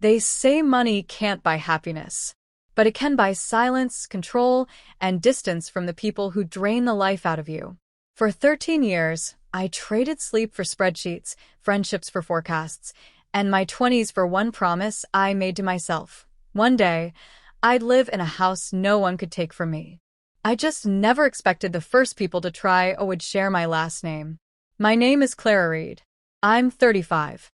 They say money can't buy happiness, but it can buy silence, control, and distance from the people who drain the life out of you. For 13 years, I traded sleep for spreadsheets, friendships for forecasts, and my 20s for one promise I made to myself. One day, I'd live in a house no one could take from me. I just never expected the first people to try or would share my last name. My name is Clara Reed. I'm 35.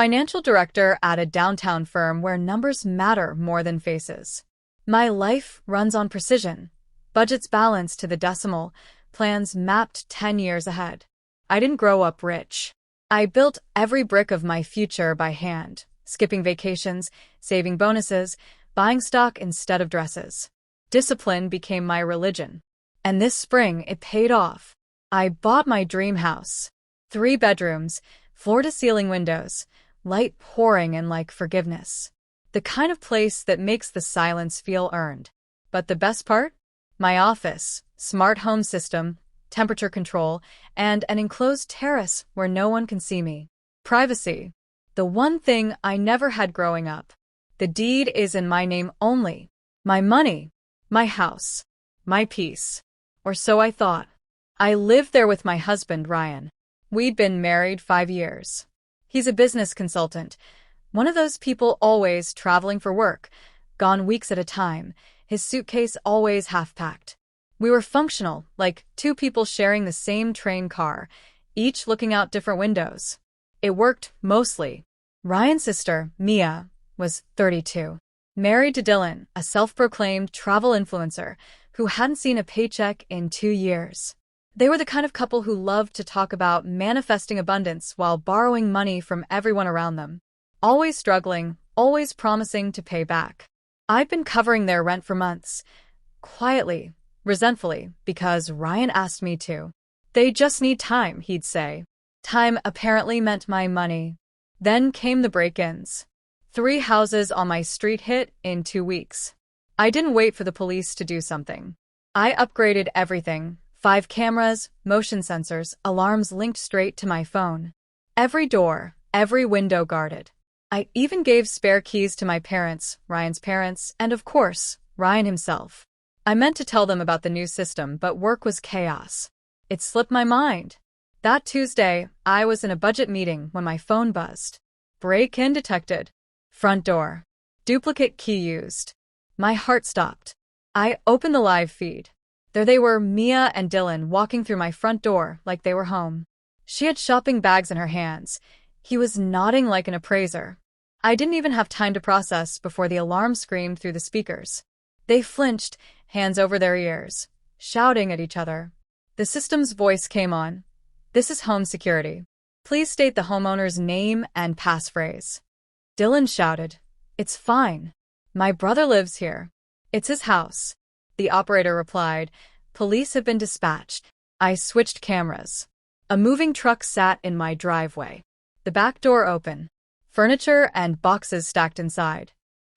Financial director at a downtown firm where numbers matter more than faces. My life runs on precision. Budgets balanced to the decimal, plans mapped 10 years ahead. I didn't grow up rich. I built every brick of my future by hand, skipping vacations, saving bonuses, buying stock instead of dresses. Discipline became my religion. And this spring, it paid off. I bought my dream house. 3 bedrooms, floor-to-ceiling windows, light pouring in like forgiveness. The kind of place that makes the silence feel earned. But the best part? My office, smart home system, temperature control, and an enclosed terrace where no one can see me. Privacy. The one thing I never had growing up. The deed is in my name only. My money, my house, my peace. Or so I thought. I lived there with my husband, Ryan. We'd been married 5 years. He's a business consultant, one of those people always traveling for work, gone weeks at a time, his suitcase always half-packed. We were functional, like 2 people sharing the same train car, each looking out different windows. It worked, mostly. Ryan's sister, Mia, was 32. Married to Dylan, a self-proclaimed travel influencer who hadn't seen a paycheck in 2 years. They were the kind of couple who loved to talk about manifesting abundance while borrowing money from everyone around them. Always struggling, always promising to pay back. I'd been covering their rent for months, quietly, resentfully, because Ryan asked me to. They just need time, he'd say. Time apparently meant my money. Then came the break-ins. 3 houses on my street hit in 2 weeks. I didn't wait for the police to do something. I upgraded everything. 5 cameras, motion sensors, alarms linked straight to my phone. Every door, every window guarded. I even gave spare keys to my parents, Ryan's parents, and of course, Ryan himself. I meant to tell them about the new system, but work was chaos. It slipped my mind. That Tuesday, I was in a budget meeting when my phone buzzed. Break-in detected. Front door. Duplicate key used. My heart stopped. I opened the live feed. There they were, Mia and Dylan, walking through my front door like they were home. She had shopping bags in her hands. He was nodding like an appraiser. I didn't even have time to process before the alarm screamed through the speakers. They flinched, hands over their ears, shouting at each other. The system's voice came on. This is home security. Please state the homeowner's name and passphrase. Dylan shouted. It's fine. My brother lives here. It's his house. The operator replied. Police have been dispatched. I switched cameras. A moving truck sat in my driveway. The back door open. Furniture and boxes stacked inside.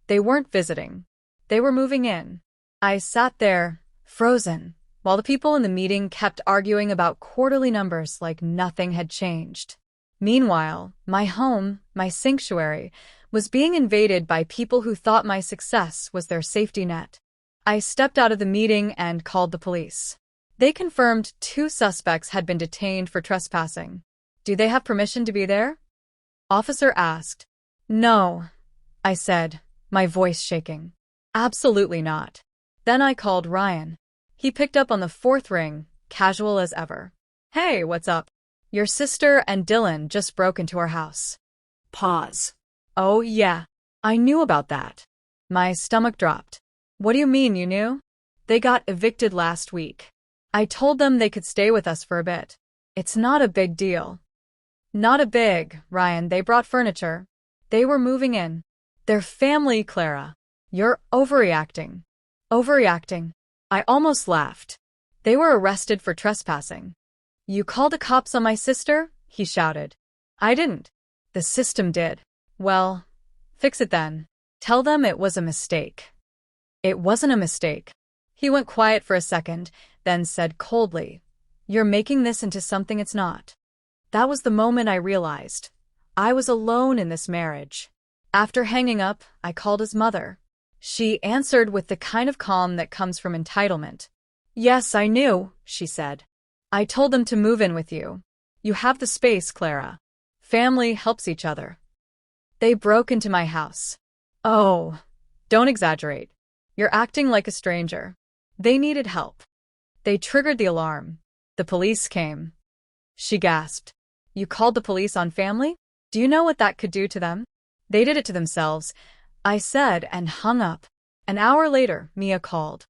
They weren't visiting. They were moving in. I sat there, frozen, while the people in the meeting kept arguing about quarterly numbers like nothing had changed. Meanwhile, my home, my sanctuary, was being invaded by people who thought my success was their safety net. I stepped out of the meeting and called the police. They confirmed 2 suspects had been detained for trespassing. Do they have permission to be there? Officer asked. No, I said, my voice shaking. Absolutely not. Then I called Ryan. He picked up on the 4th ring, casual as ever. Hey, what's up? Your sister and Dylan just broke into our house. Pause. Oh yeah, I knew about that. My stomach dropped. What do you mean you knew? They got evicted last week. I told them they could stay with us for a bit. It's not a big deal. Not a big, Ryan, they brought furniture. They were moving in. Their family, Clara. You're overreacting. Overreacting. I almost laughed. They were arrested for trespassing. You called the cops on my sister? He shouted. I didn't. The system did. Well, fix it then. Tell them it was a mistake. It wasn't a mistake. He went quiet for a second, then said coldly, You're making this into something it's not. That was the moment I realized. I was alone in this marriage. After hanging up, I called his mother. She answered with the kind of calm that comes from entitlement. Yes, I knew, she said. I told them to move in with you. You have the space, Clara. Family helps each other. They broke into my house. Oh, don't exaggerate. You're acting like a stranger. They needed help. They triggered the alarm. The police came. She gasped. You called the police on family? Do you know what that could do to them? They did it to themselves, I said and hung up. An hour later, Mia called.